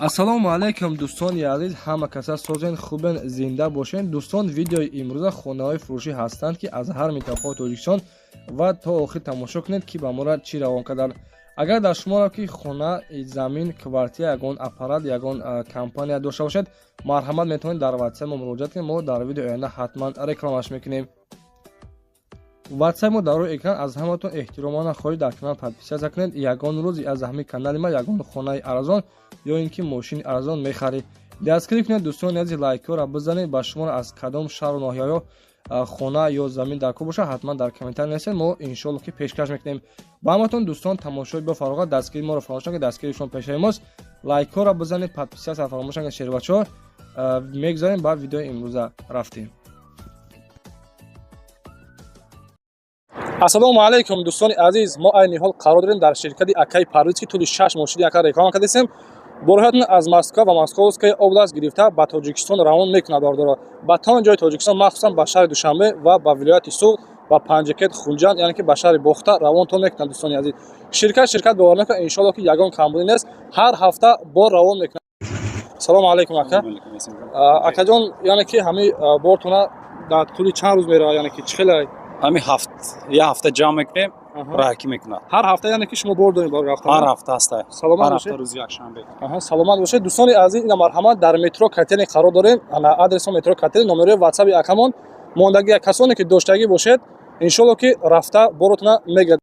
ассалому алайкум дӯстони азиз, ҳама каса созен хубен, зинда бошен. дӯстон, видеои имрӯза хонаҳои фурӯшӣ ҳастанд ки аз ҳар минтақаҳои Тоҷикистон ва то охир тамошо кунед ки ба моро чӣ равон карданд. агар дар шуморо ки хона, замин, квартира, ягон аппарат, ягон компания дошта бошед, марҳамат метавонед дар ватсап мо муроҷиат кунед. мо дар видеои оянда ҳатман рекламаш мекунем. ватсап мо дар рӯи экран. аз ҳаматон эҳтиромона хоҳиш дар канал подписатсия кунед. ягон рӯзи аз ҳамин канали ма ягон хонаи арзон ё ин ки мошини арзон мехаред, дастгирӣ кунед. дӯстони азиз, лайкҳоро бизанед. ба шумо аз кадом шаҳру ноҳияҳо хона ё замин дар кор бошад, ҳатман дар комментар нависед. мо иншоалло ки пешкаш мекунем. ба ҳаматон дӯстон, тамошои бафарғат, дастгирии моро фаромӯш накунед. дастгирии шумо пешаи мост. лайкҳоро бизанед, подписатсияро фаромӯш накунед. шербачаҳо мегзарем ба видеои имрӯза рафтем. ассалому алайкум дӯстони азиз, мо айни ҳол қарор дорем дар ширкати Акай Парвиз ки тӯли 6 моҳ шуди яка реклама кардем. бороҳатон аз Москва ва Московская област гирифта ба Тоҷикистон равон мекунад бардора. ба тамоми ҷои Тоҷикистон, махсусан ба шаҳри Душанбе ва ба вилояти Суғд, ба Панҷакет, Хунҷанд, яъне ки ба шаҳри Бохта равонтон мекунад дӯстони азиз. Ширкат бовар мекунад, иншоалло ки ягон камбудӣ нест, ҳар ҳафта бор равон мекунад. салому алайкум ака. акаҷон, яъне ки ҳамин бортона дар тӯли чанд рӯз меравад, яъне ки чихелай? ҳамин я ҳафта ҷамъ мекунем, раҳкӣ мекунад. ҳар ҳафта яъне ки шумо бор доред барои рафтан? ҳар ҳафта аста. Саломат ҳар бошед. ҳафта рӯзи якшанбе. Саломат бошед. дӯстони азиз, ина марҳамат дар метро Катени қарор дорем. ана адресо метро Катени, номерои ватсаби акамон. Мондагия касоне ки доштагӣ бошед, иншоалло ки рафта боротона мегирад.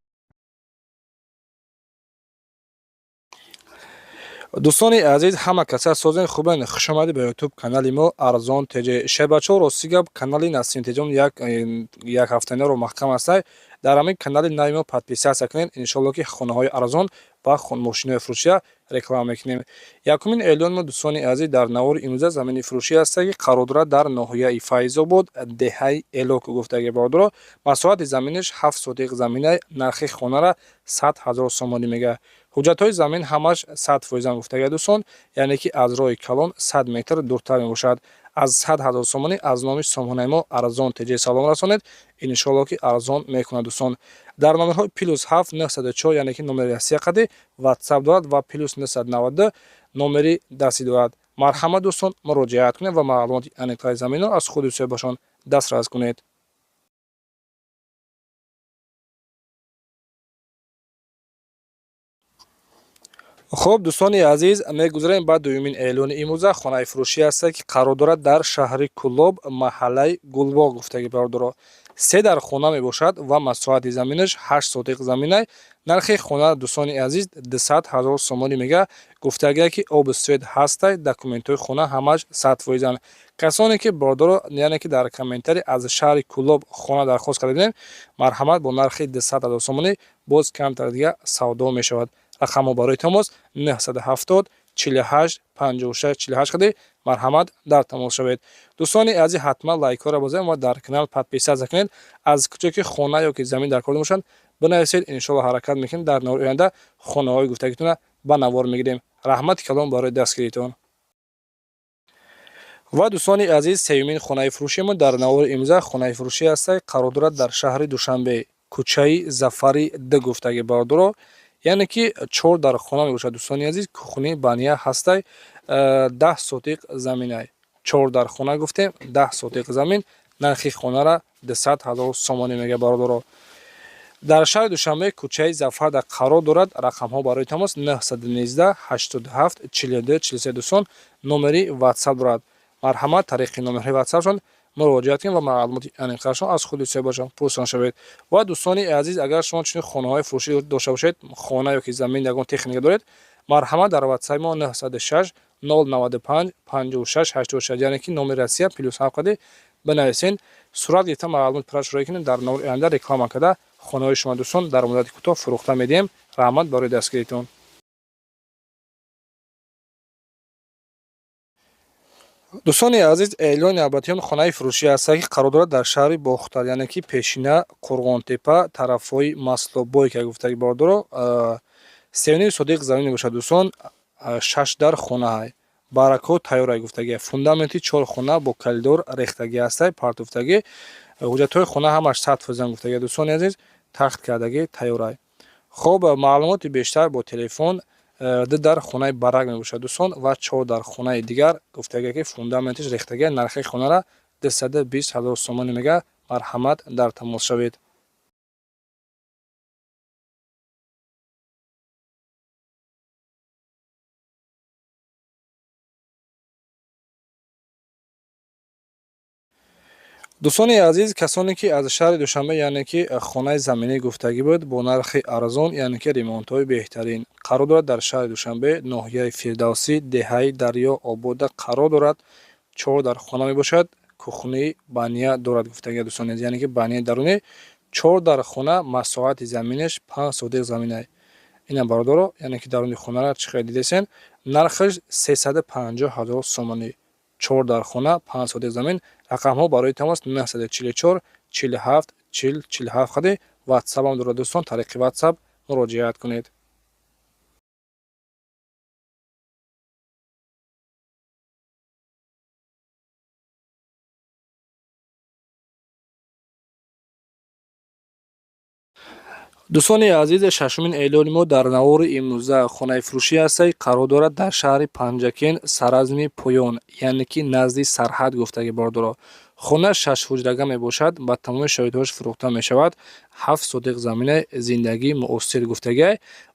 дӯстони азиз, ҳама каса созен хубен, хушомадӣ ба YouTube канали мо Арзон ТЖ. Шайбачо рости гап, канали Насим Теҷон як ҳафтанаро маҳкам астай. дар ҳамин канали нави мо подписатсия кунед. иншоалло ки хонаҳои арзон ва мошинаҳои фурӯшида реклама мекунем. якумин эълон мо дӯстони азиз дар навори имрӯза замини фурӯшӣ аст ки қарор дорад дар ноҳияи Файзобод, деҳаи Элок гуфтаги бордоро. масоҳати заминаш 7 сотиқ заминай, нархи хонара 100 000 сомонӣ мегӯяд. ҳуҷҷатҳои замин ҳамаш 100% гуфтаги дӯстон, яъне ки аз роҳи калон 100 метр дуртар мебошад. аз 100 000 сомонӣ аз номи сомонаи мо Арзон ТЖ салом расонед. иншоалло ки арзон мекунад дӯстон. дар номерҳои +7 904, яъне ки номери Россия қади ватсап дорад ва +992 номери дастӣ дорад. марҳамат дӯстон, муроҷиат кунед ва маълумоти аниқтаи заминро аз худи соҳибашон дастрас кунед. хуб дӯстони азиз, мегузарем ба дуюмин эълони имрӯза. хонаи фурӯшӣ аст ки қарор дорад дар шаҳри Кӯлоб, маҳаллаи Гулбоғ гуфтаги бардоро. 3 дар хона мебошад ва масоҳати заминаш 8 сотиқ заминай. нархи хона дӯстони азиз 200 000 сомонӣ мегӯяд. гуфтагие ки оби свет ҳастай, документҳои хона ҳамаш 100%. касоне ки бордоро, яъне ки дар комментари аз шаҳри Кӯлоб хона дархост кардем, марҳамат бо нархи 200 000 сомонӣ боз камтар дига савдо мешавад. рақамҳо барои тамос 970 48 56 48 қади марҳамат дар тамос шавед. дӯстони азиз, ҳатман лайкҳоро бозем ва дар канал подписатсия кунед. аз куҷо ки хона ё ки замин дар кор мебошанд бинависед, иншоалло ҳаракат мекунем. дар навори оянда хонаҳои гуфтагитона ба навор мегирем. раҳмати калон барои дастгиритон. ва дӯстони азиз, сеюмин хонаи фурӯши мо дар навори имрӯза хонаи фурӯшӣ аст, қарор дорад дар шаҳри Душанбе, кӯчаи Зафари д гуфтаги бардоро. яъне ки 4 дар хона мебошад дӯстони азиз. кухни бания ҳастай, 10 сотиқ заминай. 4 дар хона гуфтем, 10 сотиқ замин. нархи хонара 200 000 сомонӣ мегӯяд бардоро. дар шаҳри Душанбе, кӯчаи Зафарда қарор дорад. рақамҳо барои тамос 919 87 42 43 дӯстон номери ватсап дорад. марҳамат тариқи номерҳои ватсапшон муроҷиат кунед ва маълумоти аниқашон аз худи соҳибашон пурсон шавед. ва дӯстони азиз, агар шумо чунин хонаҳои фурӯшӣ дошта бошед, хона ё ки замин ягон техника доред, марҳамат дар ватсаби мо 906 095 56 86, яъне ки номери Россия +7 қади бинависен. сурат гирифта маълумоти пираш рой кунед. дар навори оянда реклама карда хонаҳои шумо дӯстон дар муддати кӯтоҳ фурӯхта медиҳем. раҳмат барои дастгиритон. дӯстони азиз, эълони навбатиён хонаи фурӯшӣ аст ки қарор дорад дар шаҳри Бохтар, яъне ки пешина Қурғонтепа, тарафҳои Маслобой ки гуфтаги бардоро. 3 сотиқ замин мебошад дӯстон, 6 дар хонаҳай. баракҳо тайёрай гуфтаги. фундаменти 4 хона бо калидор рехтаги астай, партуфтаги. ҳуҷҷатҳои хона ҳамаш 100% гуфтаги дӯстони азиз, тахт кардаги тайёрай. хуб, маълумоти бештар бо телефон 2 дар хонаи барак мебошад дӯстон ва 4 дар хонаи дигар гуфтага ки фундаментиш рехтага нархи хонара 220,000 сомонӣ мега. Марҳамат дар тамос шавед. дӯстони азиз, касоне ки аз шаҳри Душанбе яъне ки хонаи заминӣ гуфтагӣ буд бо нархи арзон яъне ки ремонтҳои беҳтарин қарор дорад дар шаҳри Душанбе, ноҳияи Фирдавсӣ, Деҳаи Дарё, Обода қарор дорад. 4 дар хона мебошад, кухни, баня дорад гуфтагӣ дӯстони азиз, яъне ки баняи дарунӣ. 4 дар хона, масоҳати заминаш 5 сотиқ заминай. Ина бародаро, яъне ки даруни хонара чӣ қадр дидесен, нархаш 350,000 сомонӣ. 4 дар хона, 5 сотиқ замин. Рақамҳо барои тамос 944 47 40 47 хади ватсапам дорад дӯстон, тариқи ватсап муроҷиат кунед. дӯстони азиз, шашумин эълони мо дар навори имрӯза хонаи фурӯшӣ ҳастай қарор дорад дар шаҳри Панҷакен, Саразми Поён, яъне ки назди Сарҳад гуфтагӣ бордоро. хона 6 ҳуҷрага мебошад, ба тамоми шароитҳош фурӯхта мешавад. 7 сотиқ заминаи зиндагии муосир гуфтагӣ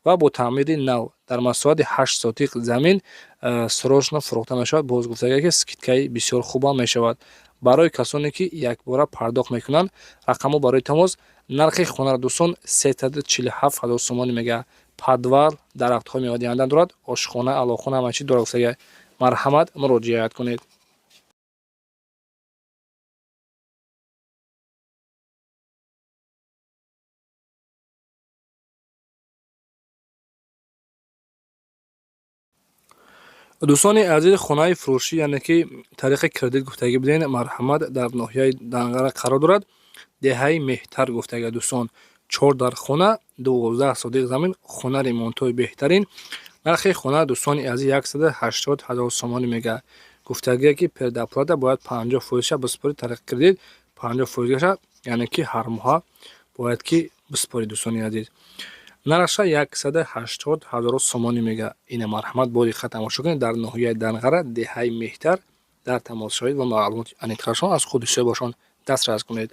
ва бо таъмири нав дар масоҳати 8 сотиқ замин срочно фурӯхта мешавад. Боз гуфтагӣ ки скидкаи бисёр хубам мешавад. Барои касоне ки якбора пардохт мекунанд, рақамҳо барои тамос нархи хонара дӯстон 347,000 сомонӣ мега. Падвал, дарахтҳои мевадиҳанда дорад, ошхона, алохона ҳама чиз дорад гуфтагӣ. Марҳамат муроҷиат кунед. дӯстони азиз, хонаи фурӯшӣ яъне ки тариқи кредит гуфтагӣ биден, марҳамат дар ноҳияи Данғара қарор дорад. Деҳаи Меҳтар гуфтагӣ дӯстон, 4 дар хона, 12 сотиқ замин, хона ремонтҳои беҳтарин. нархи хона дӯстони азиз 180,000 сомонӣ мега. гуфтагие ки предоплата бояд 50% биспорӣ тариқи кредит, 50% яъне ки ҳар моҳа бояд ки биспорӣ дӯстони азиз. нархша 180,000 сомонӣ мега. Ина марҳамат бо диққат тамошо кунед дар ноҳияи Данғара, Деҳаи Меҳтар дар тамос шавед ва маълумоти аниқашон аз худи соҳибашон дастрас кунед.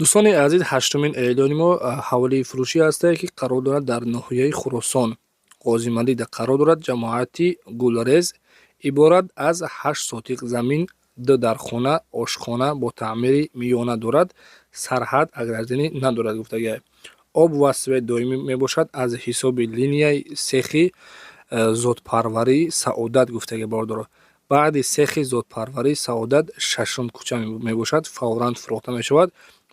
дӯстони азиз, ҳаштумин эълони мо ҳаволии фурӯшӣ ҳастае ки қарор дорад дар ноҳияи Хуросон. Қозималида қарор дорад ҷамоати Гулрез, иборат аз 8 сотиқ замин, 2 дар хона, ошхона бо таъмири миёна дорад. Сарҳад агрозанӣ надорад гуфтагӣ. об ва свет доимӣ мебошад аз ҳисоби линияи сехи зотпарварии Саодат гуфтагӣ бордоро. баъди сехи зотпарварии Саодат 6-ум кӯча мебошад, фавран фурӯхта мешавад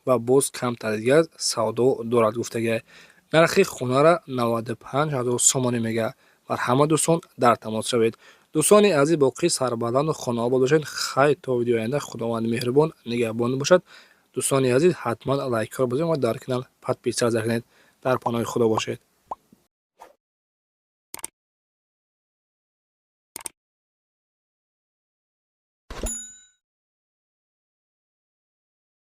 ва боз камтар дигар савдо дорад гуфтагӣ. нархи хонара 95,000 сомонӣ мега. марҳамат дӯстон, дар тамос шавед. дӯстони азиз, боқӣ сарбаланду хонаобод бошед. Хайр то видеои оянда. Худованди меҳрубон нигаҳбон бошад. дӯстони азиз, ҳатман лайкҳоро бизанед ва дар канал подписатсия кунед. дар паноҳи худо бошед.